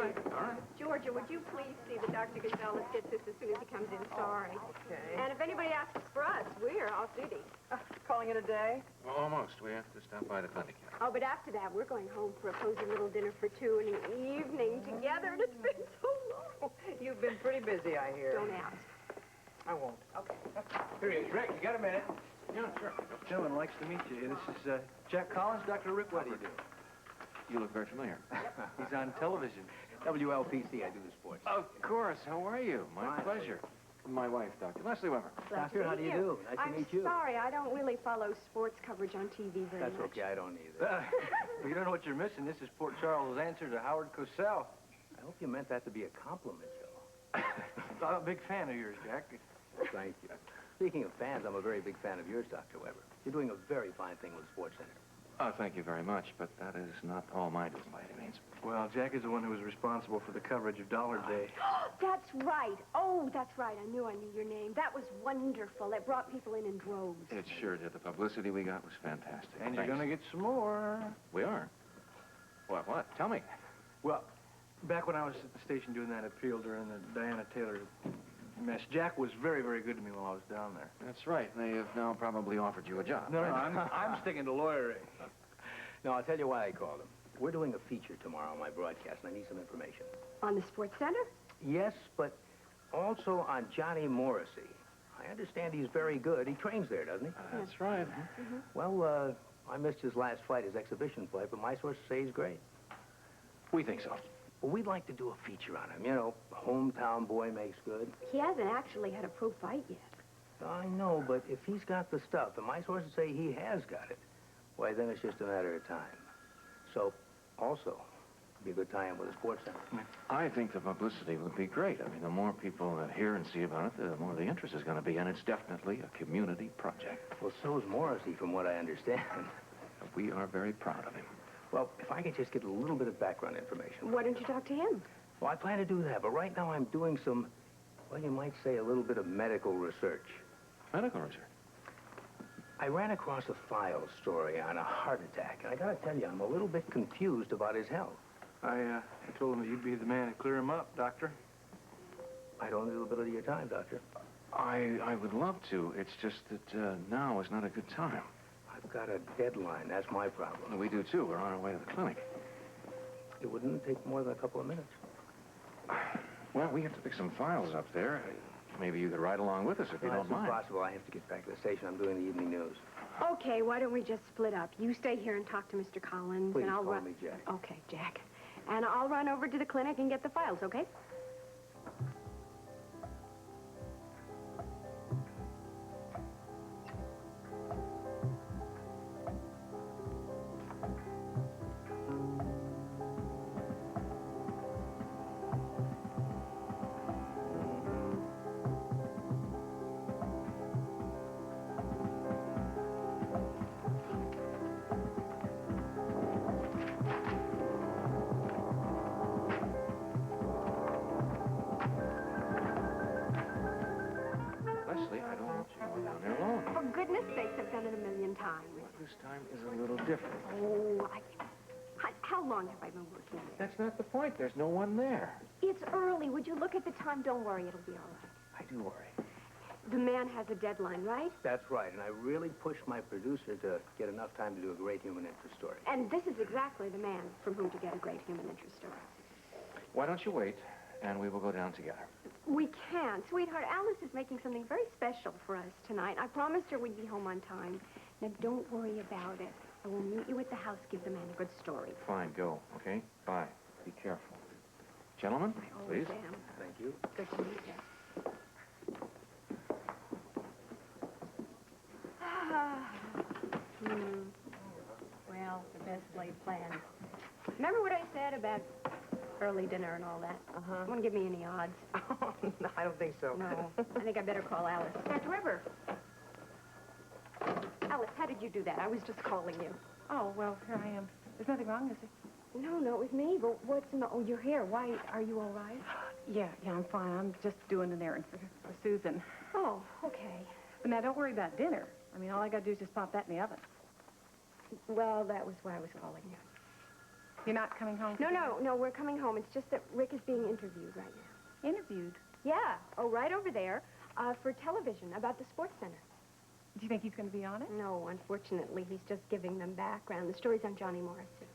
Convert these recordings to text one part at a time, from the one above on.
right, all right. Georgia, would you please see that Dr. Gonzalez gets this as soon as he comes in? Sorry. Okay. And if anybody asks for us, we're off duty. Calling it a day? Well, almost. We have to stop by the clinic yet. Oh, but after that, we're going home for a cozy little dinner for two and an evening together, and it's been so long. You've been pretty busy, I hear. Don't ask. I won't. Okay. Here he is. Rick, you got a minute? Yeah, sure. Gentlemen, likes to meet you. This is Jack Collins, Dr. Rick. What do you do? You look very familiar. He's on television. WLPC, I do the sports. Of course. How are you? My Fine. pleasure. My wife, Dr. Lesley Weber. Doctor, how do you do? Nice to meet you. I'm sorry, I don't really follow sports coverage on TV very That's much. okay, I don't either. Well, you don't know what you're missing. This is Port Charles' answer to Howard Cosell. I hope you meant that to be a compliment, Joe. I'm a big fan of yours, Jack. Thank you. Speaking of fans, I'm a very big fan of yours, Dr. Weber. You're doing a very fine thing with Sports Center. Oh, thank you very much, but that is not all my doing by any means. Well, Jack is the one who was responsible for the coverage of Dollar Day. That's right. Oh, that's right. I knew your name. That was wonderful. It brought people in droves. It sure did. The publicity we got was fantastic. And you're Thanks. going to get some more. We are? What? Tell me. Well, back when I was at the station doing that appeal during the Diana Taylor mess, Jack was very, very good to me while I was down there. That's right. They have now probably offered you a job. No, right? I'm sticking to lawyering. No, I'll tell you why I called him. We're doing a feature tomorrow on my broadcast, and I need some information. On the Sports Center? Yes, but also on Johnny Morrissey. I understand he's very good. He trains there, doesn't he? That's right. Well, I missed his last fight, his exhibition fight, but my sources say he's great. We think so. Well, we'd like to do a feature on him. You know, hometown boy makes good. He hasn't actually had a pro fight yet. I know, but if he's got the stuff, and my sources say he has got it, why, then it's just a matter of time. So, also, it'd be a good tie-in with the Sports Center. I think the publicity would be great. I mean, the more people that hear and see about it, the more the interest is going to be, and it's definitely a community project. Well, so's Morrissey, from what I understand. We are very proud of him. Well, if I could just get a little bit of background information. Why don't you talk to him? Well, I plan to do that, but right now I'm doing some, well, you might say a little bit of medical research. Medical research. I ran across a file story on a heart attack, and I gotta tell you, I'm a little bit confused about his health. I told him that you'd be the man to clear him up, Doctor. I don't need a little bit of your time, Doctor. I would love to. It's just that now is not a good time. I've got a deadline. That's my problem. We do, too. We're on our way to the clinic. It wouldn't take more than a couple of minutes. Well, we have to pick some files up there. Maybe you could ride along with us if you don't mind. That's impossible. I have to get back to the station. I'm doing the evening news. Okay, why don't we just split up? You stay here and talk to Mr. Collins, Please and I'll call run. me Jack. Okay, Jack. And I'll run over to the clinic and get the files, okay? Leslie, I don't want you going down there alone. For goodness sakes, I've done it a million times. This time is a little different. Oh, how long have I been working here? That's not the point. There's no one there. It's early. Would you look at the time? Don't worry, it'll be all right. I do worry. The man has a deadline, right? That's right, and I really pushed my producer to get enough time to do a great human interest story. And this is exactly the man from whom to get a great human interest story. Why don't you wait, and we will go down together. We can't. Sweetheart, Alice is making something very special for us tonight. I promised her we'd be home on time. Now, don't worry about it. I will meet you at the house, give the man a good story. Fine, go, okay? Bye. Be careful. Gentlemen, I please. always am. Thank you. Good to meet you. Well, the best laid plans. Remember what I said about early dinner and all that? Uh-huh. Want to give me any odds? No, I don't think so. No. I think I better call Alice. Dr. Weber. Alice, how did you do that? I was just calling you. Oh, well, here I am. There's nothing wrong, is there? No, it was me, but what's in the... Oh, you're here. Why? Are you all right? Yeah, I'm fine. I'm just doing an errand for Susan. Oh, okay. But now, don't worry about dinner. I mean, all I got to do is just pop that in the oven. Well, that was why I was calling you. You're not coming home? No, we're coming home. It's just that Rick is being interviewed right now. Interviewed? Yeah. Oh, right over there. For television, about the sports center. Do you think he's going to be on it? No, unfortunately, he's just giving them background. The story's on Johnny Morrissey.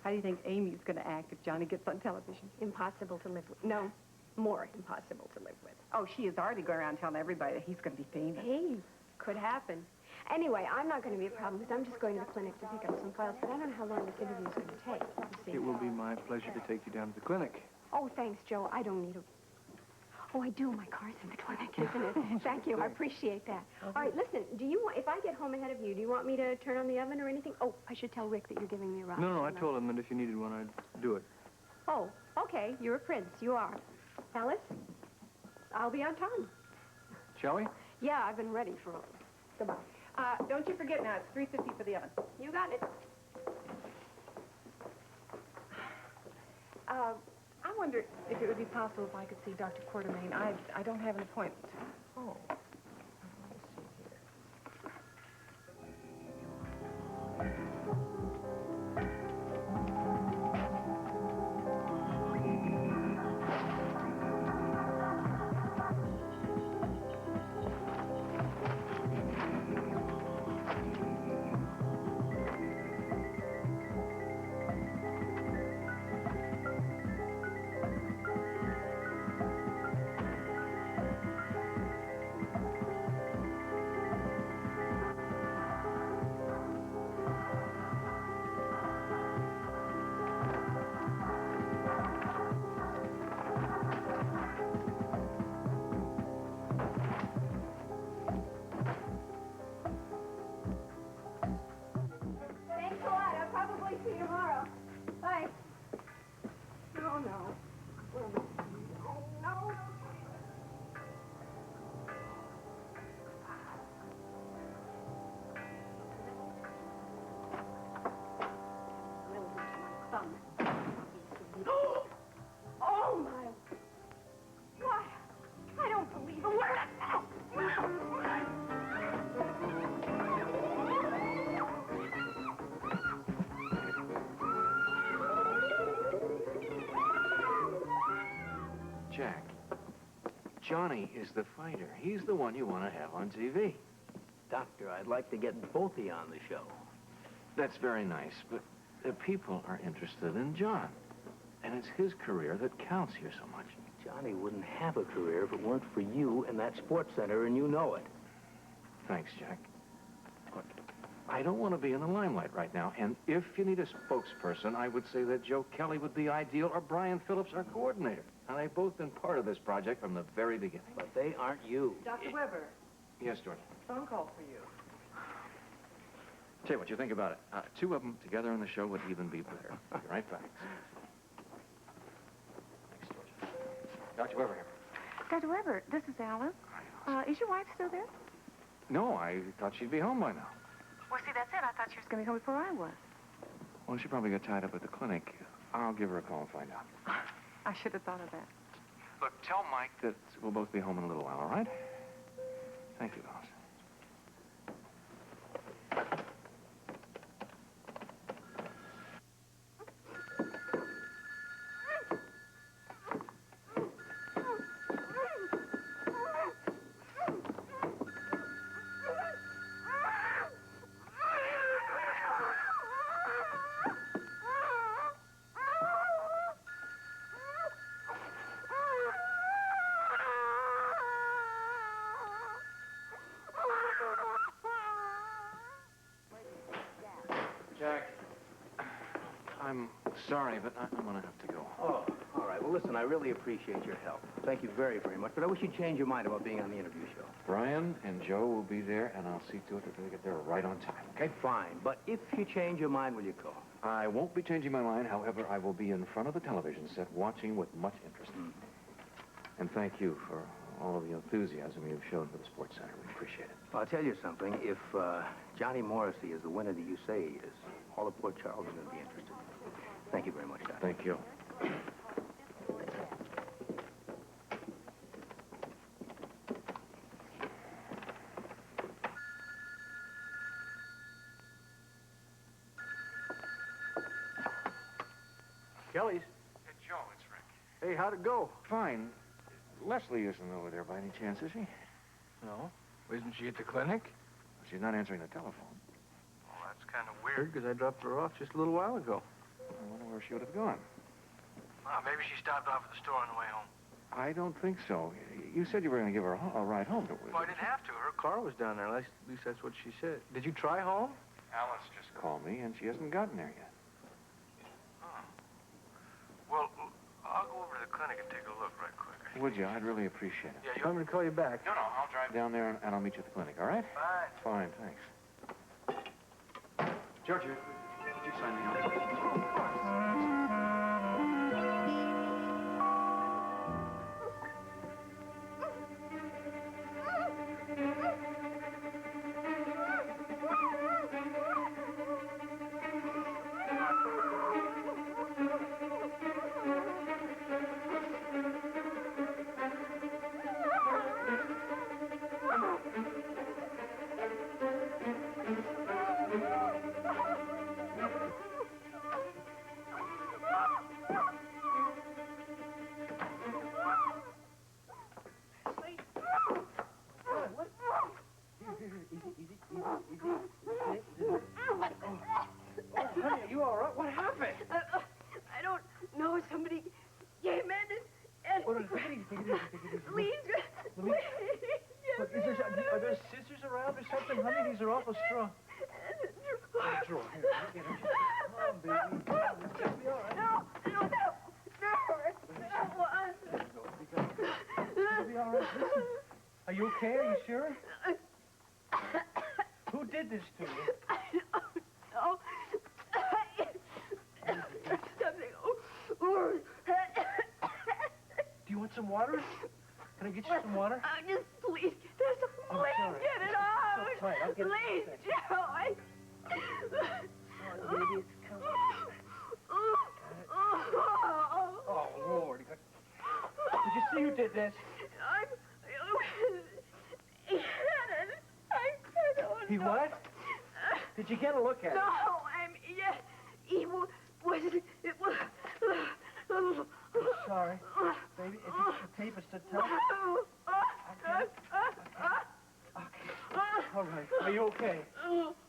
How do you think Amy's going to act if Johnny gets on television? Impossible to live with. No, more impossible to live with. Oh, she is already going around telling everybody that he's going to be famous. Hey, could happen. Anyway, I'm not going to be a problem because I'm just going to the clinic to pick up some files, but I don't know how long this interview is going to take. You see. It will be my pleasure to take you down to the clinic. Oh, thanks, Joe. I don't need a... Oh, I do. My car's in the clinic, isn't it? Thank you. I appreciate that. All right, listen, do you want... If I get home ahead of you, do you want me to turn on the oven or anything? Oh, I should tell Rick that you're giving me a ride. No, I told him that if you needed one, I'd do it. Oh, okay. You're a prince. You are. Alice, I'll be on time. Shall we? Yeah, I've been ready for all. Goodbye. Don't you forget now, it's $3.50 for the oven. You got it. I wonder if it would be possible if I could see Dr. Quartermain. I don't have an appointment. Oh. Thanks a lot. I'll probably see you tomorrow. Bye. Oh, no. Oh, no. Oh, my. What? I don't believe a word of that. Jack, Johnny is the fighter. He's the one you want to have on TV. Doctor, I'd like to get both of you on the show. That's very nice, but the people are interested in John. And it's his career that counts here so much. Johnny wouldn't have a career if it weren't for you and that sports center, and you know it. Thanks, Jack. Look, I don't want to be in the limelight right now, and if you need a spokesperson, I would say that Joe Kelly would be ideal, or Brian Phillips, our coordinator. And they've both been part of this project from the very beginning. But they aren't you. Dr. Weber, Yes, George. phone call for you. Tell you what you think about it. Two of them together on the show would even be better. Be right back. Thanks, George. Dr. Weber here. Dr. Weber, this is Alice. Is your wife still there? No, I thought she'd be home by now. Well, see, that's it. I thought she was going to be home before I was. Well, she probably got tied up at the clinic. I'll give her a call and find out. I should have thought of that. Look, tell Mike that we'll both be home in a little while, all right? Thank you, Alice. Jack, I'm sorry, but I'm going to have to go. Oh, all right. Well, listen, I really appreciate your help. Thank you very, very much. But I wish you'd change your mind about being on the interview show. Brian and Joe will be there, and I'll see to it that they get there right on time, okay? Fine. But if you change your mind, will you call? I won't be changing my mind. However, I will be in front of the television set watching with much interest. And thank you for all of the enthusiasm you've shown for the Sports Center. We appreciate it. Well, I'll tell you something. If Johnny Morrissey is the winner that you say he is, all of Port Charles are going to be interested. Thank you very much, Doctor. Thank you. Kelly's. Hey, Joe, it's Rick. Hey, how'd it go? Fine. Lesley isn't over there by any chance, is she? No. Isn't she at the clinic? She's not answering the telephone. Well, that's kind of weird, because I dropped her off just a little while ago. I wonder where she would have gone. Well, maybe she stopped off at the store on the way home. I don't think so. You said you were going to give her a ride home. Well, I didn't have to. Her car was down there. At least that's what she said. Did you try home? Alice just called me, and she hasn't gotten there yet. Oh. Well, I'll go over to the clinic and take a look right quick. Would you? I'd really appreciate it. Yeah, you want me to call you back? No, I'll drive down there, and I'll meet you at the clinic, all right? Fine. Fine, thanks. Georgia, could you sign me out? Honey, are you all right? What happened? I don't know. Somebody came in and What is it? Take it easy. please. Let me- Look, are there scissors around or something, honey? These are awful strong. Draw. Here, get her. Come on, baby. It's gonna be all right. No. It'll be all right. Listen. Are you okay? Are you sure? Who did this to you? I don't know. Something. Do you want some water? Can I get you some water? Just please. I'm Please sorry. get it out. So tight. I'll get it. Please, Joe. Baby, it's coming. Oh, Lord. Did you see who did this? I don't He know. what? Did you get a look at No, him? he was, it was, I'm sorry. Baby, if the tape is to tell. All right. Are you okay?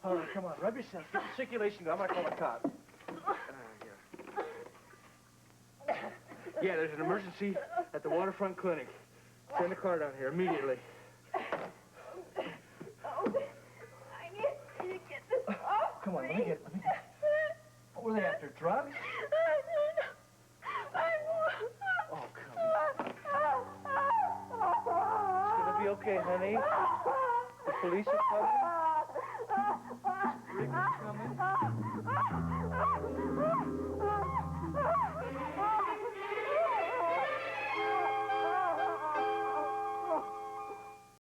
All right, come on. Rub yourself. Get the circulation going. I'm going to call the cops. Yeah, there's an emergency at the waterfront clinic. Send a car down here immediately. I need to get this off. Come on, let me get it. What were they after, drugs? Oh, come on. It's gonna be okay, honey. The police are coming.